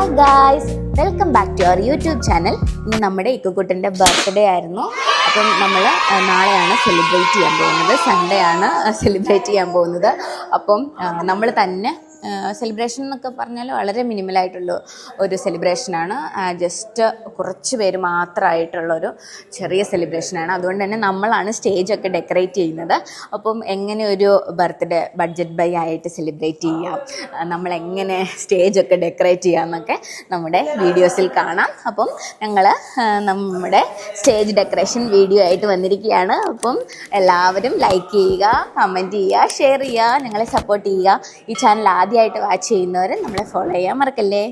Hi guys, welcome back to our YouTube channel. ഇന്ന് നമ്മുടെ ഇക്കുക്കുട്ടൻ്റെ birthday ആയിരുന്നു. അപ്പം നമ്മൾ നാളെയാണ് സെലിബ്രേറ്റ് ചെയ്യാൻ പോകുന്നത്. സൺഡേ ആണ് സെലിബ്രേറ്റ് ചെയ്യാൻ പോകുന്നത്. അപ്പം നമ്മൾ തന്നെ സെലിബ്രേഷൻ എന്നൊക്കെ പറഞ്ഞാൽ വളരെ മിനിമലായിട്ടുള്ള ഒരു സെലിബ്രേഷനാണ്. ജസ്റ്റ് കുറച്ച് പേര് മാത്രമായിട്ടുള്ളൊരു ചെറിയ സെലിബ്രേഷനാണ്. അതുകൊണ്ട് തന്നെ നമ്മളാണ് സ്റ്റേജൊക്കെ ഡെക്കറേറ്റ് ചെയ്യുന്നത്. അപ്പം എങ്ങനെ ഒരു ബർത്ത്ഡേ ബഡ്ജറ്റ് ബൈ ആയിട്ട് സെലിബ്രേറ്റ് ചെയ്യാം, നമ്മളെങ്ങനെ സ്റ്റേജൊക്കെ ഡെക്കറേറ്റ് ചെയ്യാമെന്നൊക്കെ നമ്മുടെ വീഡിയോസിൽ കാണാം. അപ്പം ഞങ്ങൾ നമ്മുടെ സ്റ്റേജ് ഡെക്കറേഷൻ വീഡിയോ ആയിട്ട് വന്നിരിക്കുകയാണ്. അപ്പം എല്ലാവരും ലൈക്ക് ചെയ്യുക, കമൻറ്റ് ചെയ്യുക, ഷെയർ ചെയ്യുക, ഞങ്ങളെ സപ്പോർട്ട് ചെയ്യുക. ഈ ചാനൽ ആദ്യമായിട്ട് വാച്ച് ചെയ്യുന്നവർ നമ്മളെ ഫോളോ ചെയ്യാൻ മറക്കല്ലേ.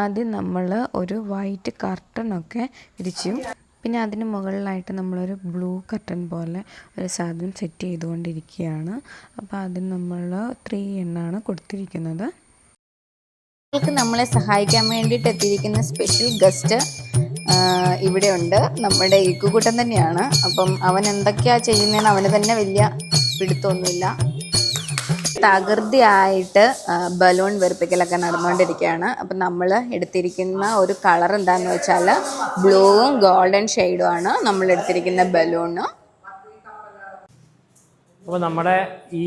ആദ്യം നമ്മൾ ഒരു വൈറ്റ് കർട്ടനൊക്കെ വിരിച്ചു. പിന്നെ അതിന് മുകളിലായിട്ട് നമ്മളൊരു ബ്ലൂ കർട്ടൻ പോലെ ഒരു സാധനം സെറ്റ് ചെയ്തുകൊണ്ടിരിക്കുകയാണ്. അപ്പോൾ അതിന് നമ്മൾ 3 എണ്ണാണ് കൊടുത്തിരിക്കുന്നത്. നമ്മളെ സഹായിക്കാൻ വേണ്ടിയിട്ട് എത്തിയിരിക്കുന്ന സ്പെഷ്യൽ ഗസ്റ്റ് ഇവിടെ ഉണ്ട്. നമ്മുടെ ഇക്കുകൂട്ടൻ തന്നെയാണ്. അപ്പം അവൻ എന്തൊക്കെയാണ് ചെയ്യുന്നതെന്ന് അവന് തന്നെ വലിയ പിടുത്തമൊന്നുമില്ല. തകൃതിയായിട്ട് ബലൂൺ വെറുപ്പിക്കലൊക്കെ നടന്നുകൊണ്ടിരിക്കുകയാണ്. അപ്പം നമ്മൾ എടുത്തിരിക്കുന്ന ഒരു കളർ എന്താണെന്ന് വെച്ചാൽ ബ്ലൂവും ഗോൾഡൻ ഷെയ്ഡുമാണ് നമ്മൾ എടുത്തിരിക്കുന്ന ബലൂണ്. അപ്പോൾ നമ്മുടെ ഈ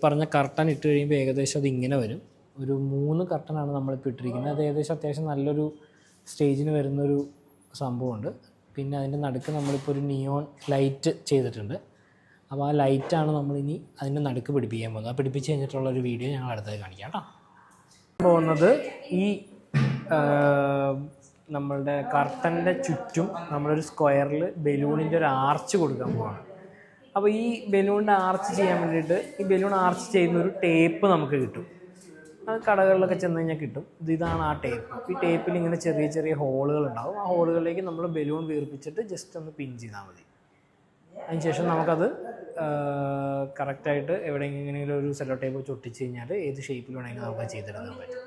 പറഞ്ഞ കർട്ടൻ ഇട്ട് കഴിയുമ്പോൾ ഏകദേശം അത് ഇങ്ങനെ വരും. ഒരു 3 കർട്ടനാണ് നമ്മളിപ്പോൾ ഇട്ടിരിക്കുന്നത്. അത് ഏകദേശം അത്യാവശ്യം നല്ലൊരു സ്റ്റേജിന് വരുന്നൊരു സംഭവമുണ്ട്. പിന്നെ അതിൻ്റെ നടുക്ക് നമ്മളിപ്പോൾ ഒരു നിയോൺ ലൈറ്റ് ചെയ്തിട്ടുണ്ട്. അപ്പോൾ ആ ലൈറ്റാണ് നമ്മളിനി അതിൻ്റെ നടുക്ക് പിടിപ്പിക്കാൻ പോകുന്നത്. ആ പിടിപ്പിച്ച് കഴിഞ്ഞിട്ടുള്ളൊരു വീഡിയോ ഞങ്ങൾ അടുത്തത് കാണിക്കാം കേട്ടോ. പോകുന്നത് ഈ നമ്മളുടെ കർട്ടൻ്റെ ചുറ്റും നമ്മളൊരു സ്ക്വയറിൽ ബലൂണിൻ്റെ ഒരു ആർച്ച് കൊടുക്കാൻ പോവാണ്. അപ്പോൾ ഈ ബലൂണിൻ്റെ ആർച്ച് ചെയ്യാൻ വേണ്ടിയിട്ട് ഈ ബലൂൺ ആർച്ച് ചെയ്യുന്ന ഒരു ടേപ്പ് നമുക്ക് കിട്ടും. അത് കടകളിലൊക്കെ ചെന്ന് കഴിഞ്ഞാൽ കിട്ടും. ഇതാണ് ആ ടേപ്പ്. ഈ ടേപ്പിൽ ഇങ്ങനെ ചെറിയ ചെറിയ ഹോളുകൾ ഉണ്ടാവും. ആ ഹോളുകളിലേക്ക് നമ്മൾ ബലൂൺ വീർപ്പിച്ചിട്ട് ജസ്റ്റ് ഒന്ന് പിൻ ചെയ്താൽ മതി. അതിനുശേഷം നമുക്കത് കറക്റ്റായിട്ട് എവിടെയെങ്കിലും ഒരു സെല്ലോ ടേപ്പ് വെച്ച് ഒട്ടിച്ച് കഴിഞ്ഞാൽ ഏത് ഷേപ്പിൽ വേണമെങ്കിലും നമുക്ക് ചെയ്തെടുക്കാൻ പറ്റും.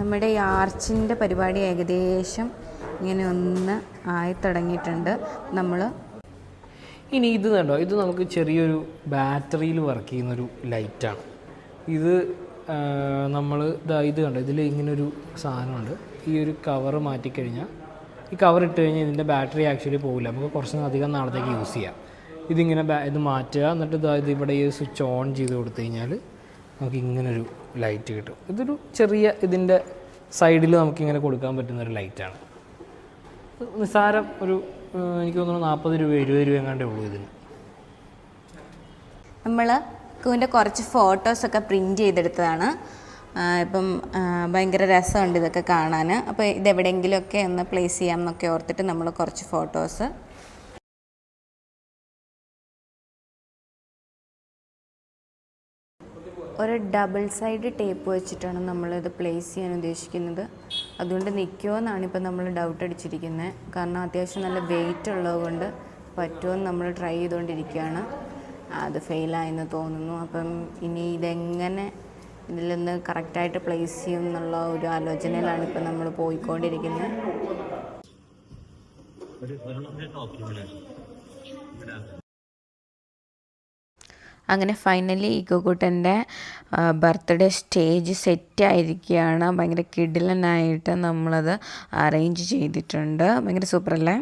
നമ്മുടെ ഈ ആർച്ചിൻ്റെ പരിപാടി ഏകദേശം ഇങ്ങനെ ഒന്ന് ആയി തുടങ്ങിയിട്ടുണ്ട്. ഇനി ഇത് കണ്ടോ, ഇത് നമുക്ക് ചെറിയൊരു ബാറ്ററിയിൽ വർക്ക് ചെയ്യുന്നൊരു ലൈറ്റാണ്. ഇത് നമ്മൾ ഇത് കണ്ടോ, ഇതിൽ ഇങ്ങനൊരു സാധനമുണ്ട്. ഈ ഒരു കവറ് മാറ്റിക്കഴിഞ്ഞാൽ, ഈ കവർ ഇട്ട് കഴിഞ്ഞാൽ ഇതിൻ്റെ ബാറ്ററി ആക്ച്വലി പോകില്ല. നമുക്ക് കുറച്ച് അധികം നാളത്തേക്ക് യൂസ് ചെയ്യാം. ഇതിങ്ങനെ ഇത് മാറ്റുക, എന്നിട്ട് ഇത് ഇവിടെ ഈ സ്വിച്ച് ഓൺ ചെയ്ത് കൊടുത്തു കഴിഞ്ഞാൽ നമുക്ക് ഇങ്ങനൊരു ലൈറ്റ് കിട്ടും. ഇതൊരു ചെറിയ ഇതിൻ്റെ സൈഡിൽ നമുക്കിങ്ങനെ കൊടുക്കാൻ പറ്റുന്നൊരു ലൈറ്റാണ്. നിസ്സാരം ഒരു എനിക്ക് തോന്നുന്നു 40 രൂപ 20 രൂപ എങ്ങാണ്ടേ ഉള്ളൂ ഇതിന്. നമ്മൾ കുവിൻ്റെ കുറച്ച് ഫോട്ടോസൊക്കെ പ്രിൻറ്റ് ചെയ്തെടുത്തതാണ്. ഇപ്പം ഭയങ്കര രസമുണ്ട് ഇതൊക്കെ കാണാൻ. അപ്പോൾ ഇതെവിടെയെങ്കിലുമൊക്കെ ഒന്ന് പ്ലേസ് ചെയ്യാം എന്നൊക്കെ ഓർത്തിട്ട് നമ്മൾ കുറച്ച് ഫോട്ടോസ് ഒരു ഡബിൾ സൈഡ് ടേപ്പ് വെച്ചിട്ടാണ് നമ്മളിത് പ്ലേസ് ചെയ്യാൻ ഉദ്ദേശിക്കുന്നത്. അതുകൊണ്ട് നിൽക്കുമോ എന്നാണ് ഇപ്പം നമ്മൾ ഡൗട്ട് അടിച്ചിരിക്കുന്നത്. കാരണം അത്യാവശ്യം നല്ല വെയിറ്റ് ഉള്ളതുകൊണ്ട് പറ്റുമോ എന്ന് നമ്മൾ ട്രൈ ചെയ്തുകൊണ്ടിരിക്കുകയാണ്. അത് ഫെയിലായെന്ന് തോന്നുന്നു. അപ്പം ഇനി ഇതെങ്ങനെ ഇതിലൊന്ന് കറക്റ്റായിട്ട് പ്ലേസ് ചെയ്യും എന്നുള്ള ഒരു ആലോചനയിലാണ് ഇപ്പം നമ്മൾ പോയിക്കൊണ്ടിരിക്കുന്നത്. അങ്ങനെ ഫൈനലി ഇക്കുകൂട്ടൻ്റെ ബർത്ത്ഡേ സ്റ്റേജ് സെറ്റായിരിക്കുകയാണ്. ഭയങ്കര കിടിലനായിട്ട് നമ്മളത് അറേഞ്ച് ചെയ്തിട്ടുണ്ട്. ഭയങ്കര സൂപ്പറല്ലേ?